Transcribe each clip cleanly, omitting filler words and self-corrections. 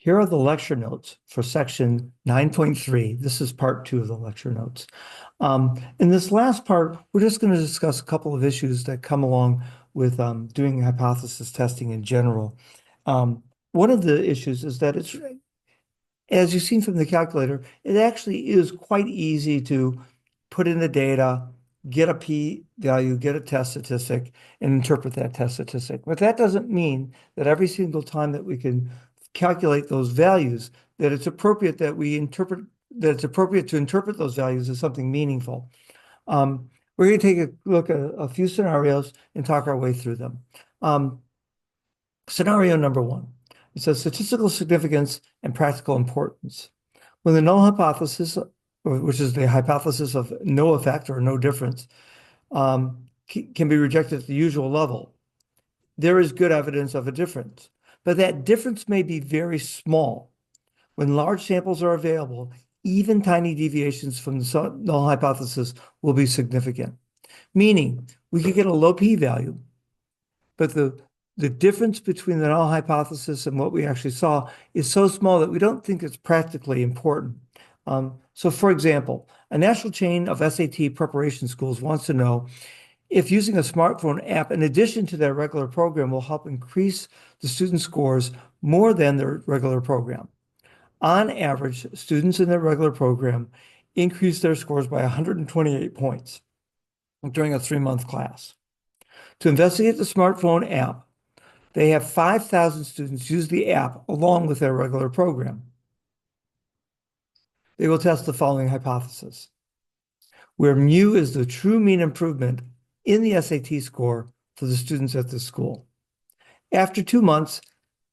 Here are the lecture notes for section 9.3. This is part 2 of the lecture notes. In this last part, we're just going to discuss a couple of issues that come along with doing hypothesis testing in general. One of the issues is that it's, as you've seen from the calculator, it actually is quite easy to put in the data, get a p-value, get a test statistic, and interpret that test statistic. But that doesn't mean that every single time that we can calculate those values, that it's appropriate that we interpret, that it's appropriate to interpret those values as something meaningful. We're going to take a look at a few scenarios and talk our way through them. Scenario number 1. It says statistical significance and practical importance. When the null hypothesis, which is the hypothesis of no effect or no difference, can be rejected at the usual level, there is good evidence of a difference. But that difference may be very small. When large samples are available, even tiny deviations from the null hypothesis will be significant. Meaning, we could get a low p-value, but the difference between the null hypothesis and what we actually saw is so small that we don't think it's practically important. So for example, a national chain of SAT preparation schools wants to know if using a smartphone app in addition to their regular program will help increase the student scores more than their regular program. On average, students in their regular program increase their scores by 128 points during a 3-month class. To investigate the smartphone app, they have 5,000 students use the app along with their regular program. They will test the following hypothesis, where mu is the true mean improvement in the SAT score for the students at this school. After 2 months,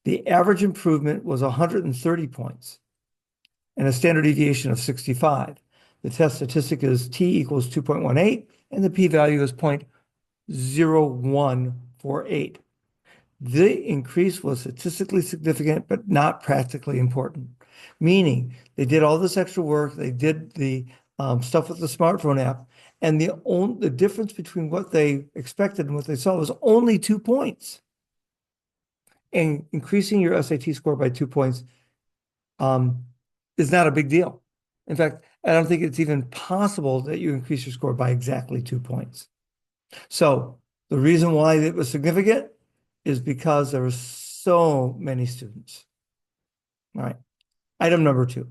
the average improvement was 130 points and a standard deviation of 65. The test statistic is t equals 2.18 and the p-value is 0.0148. The increase was statistically significant, but not practically important, meaning they did all this extra work, they did the stuff with the smartphone app, and the difference between what they expected and what they saw was only 2 points. And increasing your SAT score by 2 points is not a big deal. In fact, I don't think it's even possible that you increase your score by exactly 2 points. So the reason why it was significant is because there were so many students. All right. Item number 2.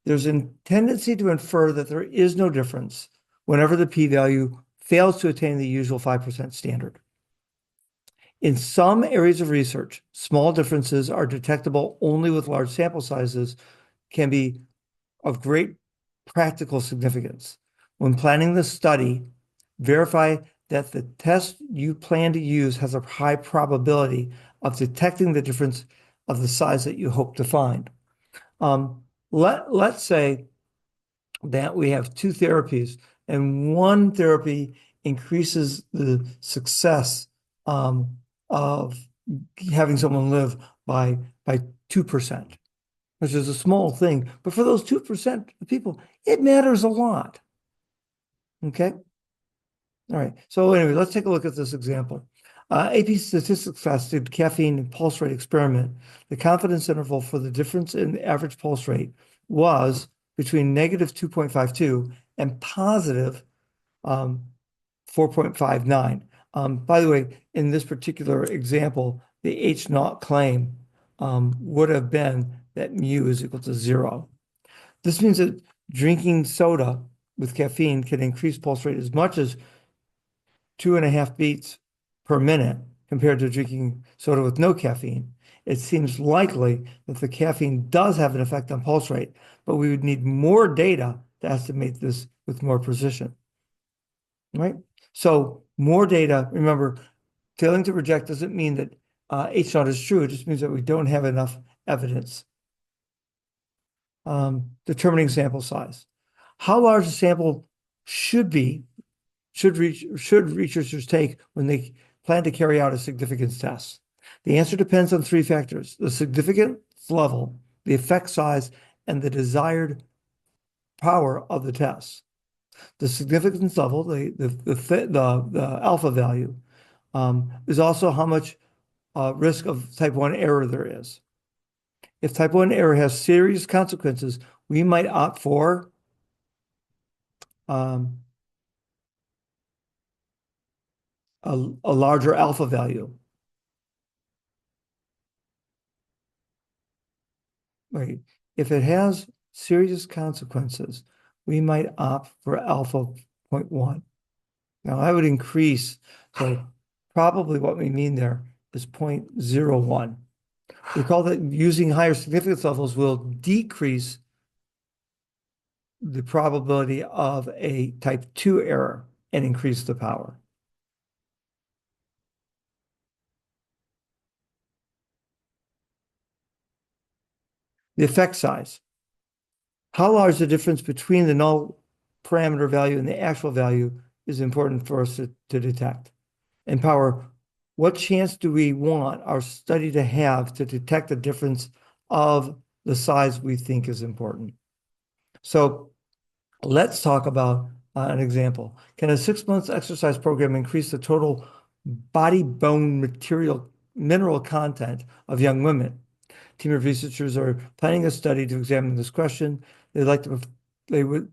There's a tendency to infer that there is no difference whenever the p-value fails to attain the usual 5% standard. In some areas of research, small differences are detectable only with large sample sizes, can be of great practical significance. When planning the study, verify that the test you plan to use has a high probability of detecting the difference of the size that you hope to find. Let's say that we have 2 therapies and one therapy increases the success of having someone live by 2%, which is a small thing. But for those 2% of people, it matters a lot. Okay? All right. So anyway, let's take a look at this example. AP Statistics class did caffeine and pulse rate experiment. The confidence interval for the difference in average pulse rate was between negative 2.52 and positive 4.59. By the way, in this particular example, the H0 claim would have been that mu is equal to 0. This means that drinking soda with caffeine can increase pulse rate as much as 2.5 beats per minute compared to drinking soda with no caffeine. It seems likely that the caffeine does have an effect on pulse rate, but we would need more data to estimate this with more precision. Right? So more data, remember, failing to reject doesn't mean that H0 is true. It just means that we don't have enough evidence. Determining sample size. How large a sample should researchers take when they plan to carry out a significance test? The answer depends on 3 factors: the significance level, the effect size, and the desired power of the test. The significance level, the alpha value, is also how much risk of type 1 error there is. If type 1 error has serious consequences, we might opt for um, a larger alpha value. Right. If it has serious consequences, we might opt for alpha 0.1. Now I would increase, so probably what we mean there is 0.01. Recall that using higher significance levels will decrease the probability of a type 2 error and increase the power. The effect size. How large the difference between the null parameter value and the actual value is important for us to detect. And power, what chance do we want our study to have to detect the difference of the size we think is important? So let's talk about an example. Can a 6 months exercise program increase the total body bone mineral content of young women? Team of researchers are planning a study to examine this question. They would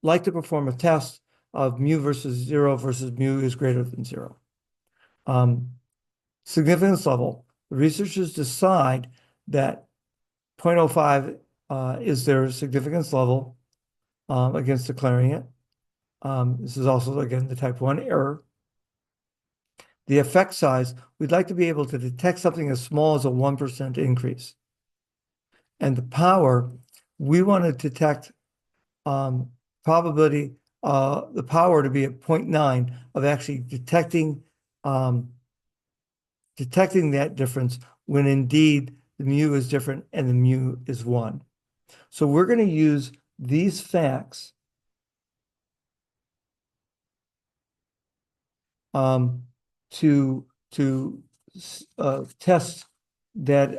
like to perform a test of mu versus zero versus mu is greater than zero. Significance level. The researchers decide that 0.05 is their significance level against declaring it. This is also, again, the type 1 error. The effect size, we'd like to be able to detect something as small as a 1% increase. And the power, we want to detect probability, the power to be at 0.9 of actually detecting that difference when indeed the mu is different and the mu is 1. So we're going to use these facts to test that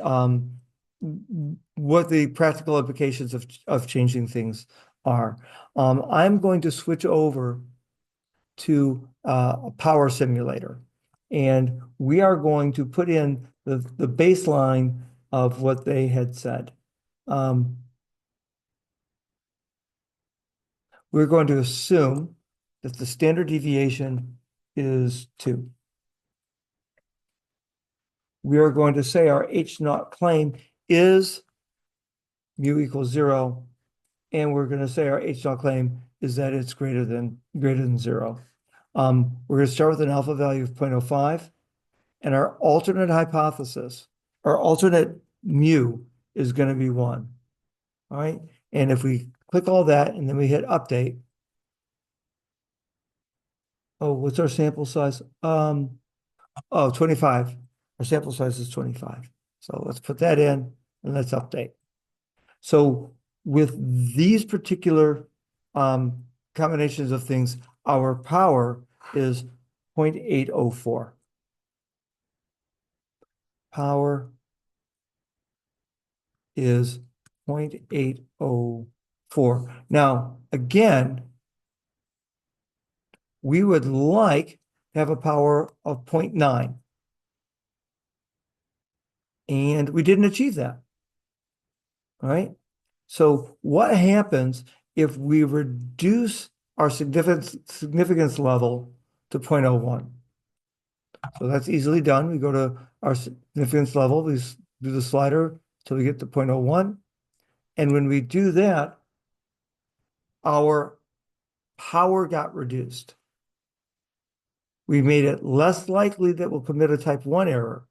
what the practical implications of changing things are. I'm going to switch over to a power simulator, and we are going to put in the baseline of what they had said. We're going to assume that the standard deviation is 2. We are going to say our H naught claim is mu equals 0, and we're going to say our H naught claim is that it's greater than 0. We're going to start with an alpha value of 0.05, and our alternate hypothesis, our alternate mu is going to be 1. All right. And if we click all that and then we hit update, oh, what's our sample size? Oh, 25. Our sample size is 25. So let's put that in and let's update. So with these particular combinations of things, our power is 0.804. Power is 0.804. Now, again, we would like to have a power of 0.9. And we didn't achieve that. All right. So what happens if we reduce our significance level to 0.01? So that's easily done. We go to our significance level, we do the slider till we get to 0.01. And when we do that, our power got reduced. We made it less likely that we'll commit a type 1 error,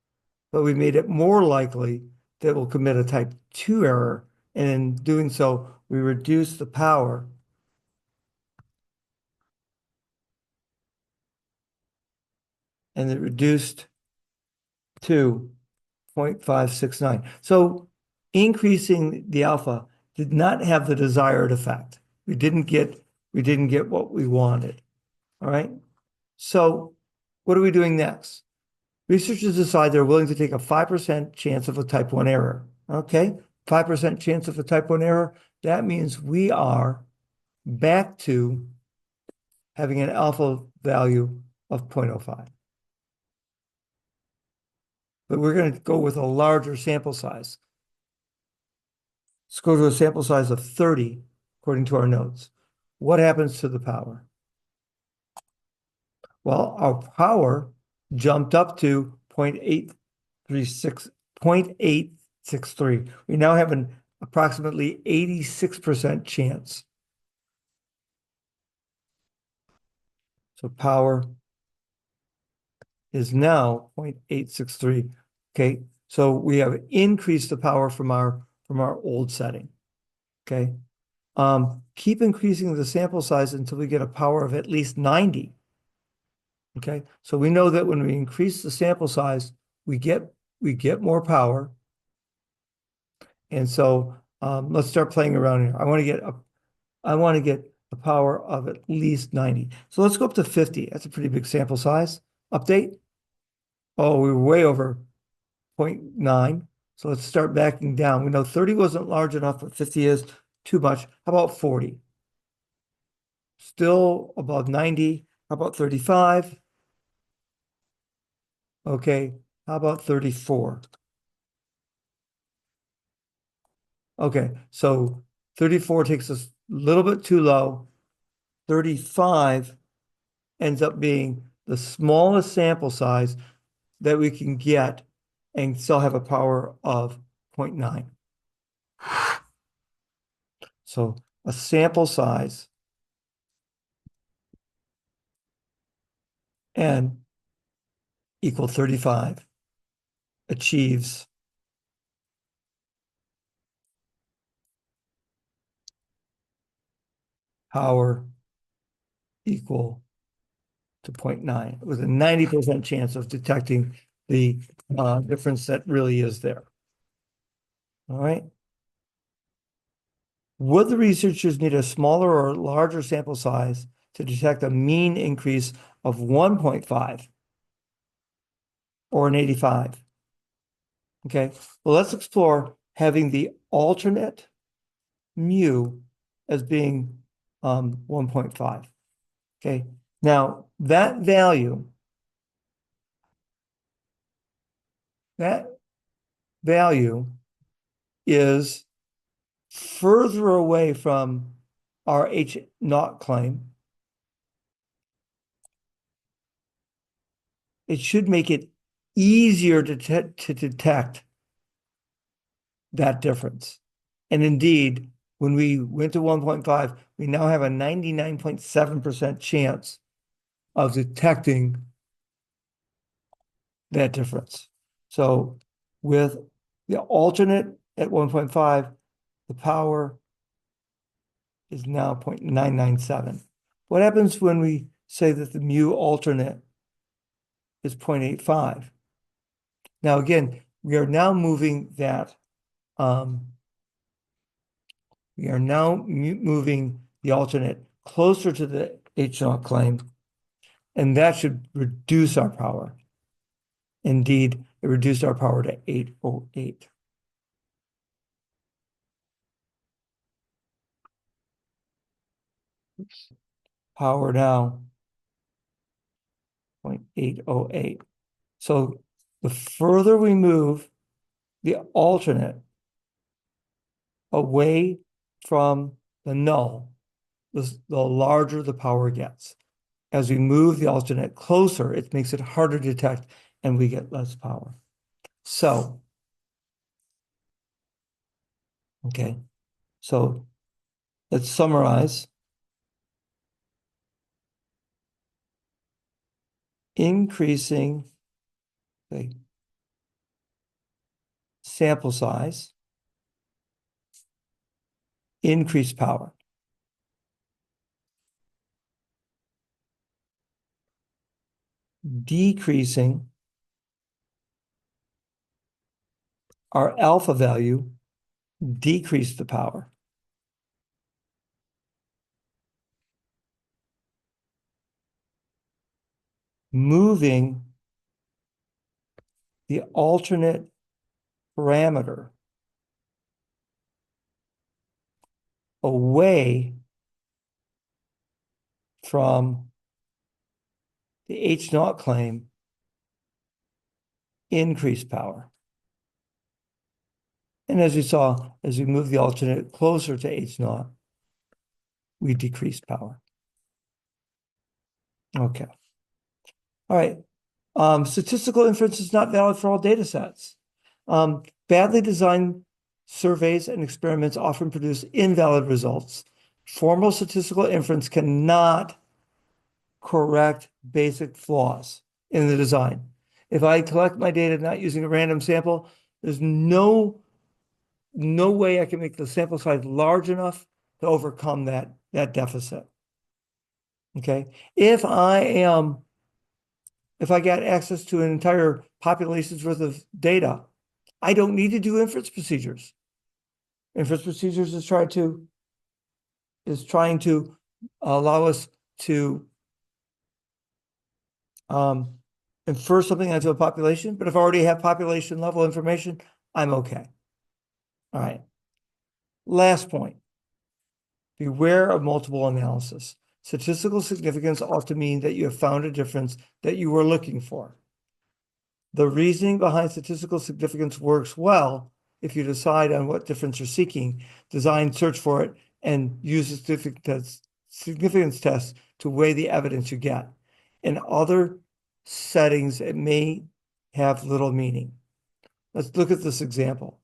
but we made it more likely that we'll commit a type 2 error. And in doing so, we reduce the power. And it reduced to 0.569. So increasing the alpha did not have the desired effect. We didn't get what we wanted. All right. So what are we doing next? Researchers decide they're willing to take a 5% chance of a type 1 error. Okay, 5% chance of a type 1 error. That means we are back to having an alpha value of 0.05. But we're going to go with a larger sample size. Let's go to a sample size of 30, according to our notes. What happens to the power? Well, our power jumped up to 0.863. We now have an approximately 86% chance. So power is now 0.863. Okay, so we have increased the power from our old setting. Okay, keep increasing the sample size until we get a power of at least 90. Okay, so we know that when we increase the sample size, we get more power. And so let's start playing around here. I want to get a power of at least 90. So let's go up to 50. That's a pretty big sample size. Update. Oh, we were way over 0.9. So let's start backing down. We know 30 wasn't large enough, but 50 is too much. How about 40? Still above 90. How about 35? Okay. How about 34? Okay. So 34 takes us a little bit too low. 35 ends up being the smallest sample size that we can get and still have a power of 0.9. So a sample size n equal 35 achieves power equal to 0.9 with a 90% chance of detecting the difference that really is there. All right. Would the researchers need a smaller or larger sample size to detect a mean increase of 1.5 or an 85? Okay, well, let's explore having the alternate mu as being 1.5. Okay, now that value is further away from our H naught claim. It should make it easier to detect that difference. And indeed, when we went to 1.5, we now have a 99.7% chance of detecting that difference. So with the alternate at 1.5, the power is now 0.997. What happens when we say that the mu alternate is 0.85? Now, again, we are now moving that, we are now moving the alternate closer to the H naught claim, and that should reduce our power. Indeed, it reduced our power to 808. Power now 0.808. So the further we move the alternate away from the null, the larger the power gets. As we move the alternate closer, it makes it harder to detect and we get less power. So, okay, so let's summarize. Increasing the sample size, increase power. Decreasing our alpha value, decrease the power. Moving the alternate parameter away from the H naught claim, increase power. And as you saw, as we move the alternate closer to H naught, we decrease power. Okay. All right. Statistical inference is not valid for all data sets. Badly designed surveys and experiments often produce invalid results. Formal statistical inference cannot correct basic flaws in the design. If I collect my data not using a random sample, there's no way I can make the sample size large enough to overcome that deficit. Okay. If I get access to an entire population's worth of data, I don't need to do inference procedures. Inference procedures is trying to allow us to infer something onto a population, but if I already have population level information, I'm okay. All right. Last point. Beware of multiple analysis. Statistical significance ought to mean that you have found a difference that you were looking for. The reasoning behind statistical significance works well if you decide on what difference you're seeking, design, search for it, and use the significance test to weigh the evidence you get. In other settings, it may have little meaning. Let's look at this example.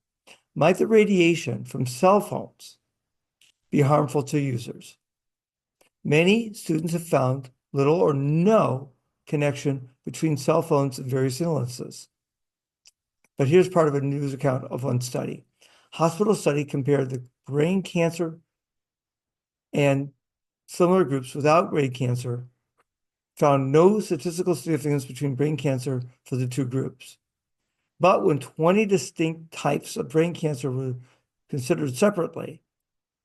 Might the radiation from cell phones be harmful to users? Many students have found little or no connection between cell phones and various illnesses. But here's part of a news account of one study. Hospital study compared the brain cancer and similar groups without brain cancer, found no statistical significance between brain cancer for the two groups. But when 20 distinct types of brain cancer were considered separately,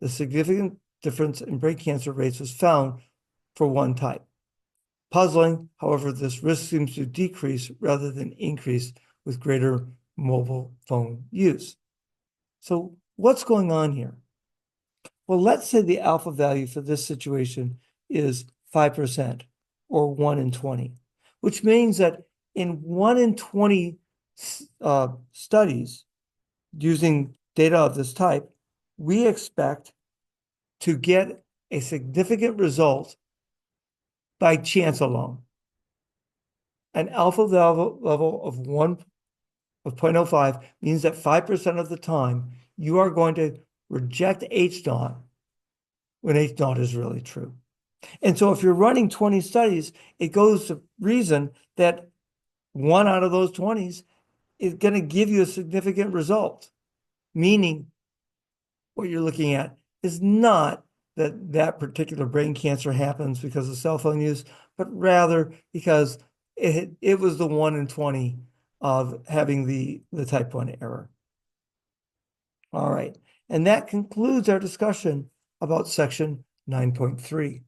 the significant difference in brain cancer rates was found for one type. Puzzling, however, this risk seems to decrease rather than increase with greater mobile phone use. So what's going on here? Well, let's say the alpha value for this situation is 5% or 1 in 20, which means that in 1 in 20 studies using data of this type, we expect to get a significant result by chance alone. An alpha level of 0.05 means that 5% of the time you are going to reject H naught when H naught is really true. And so if you're running 20 studies, it goes to reason that 1 out of those 20s is going to give you a significant result, meaning what you're looking at is not that particular brain cancer happens because of cell phone use, but rather because it was the 1 in 20 of having the type 1 error. All right. And that concludes our discussion about section 9.3.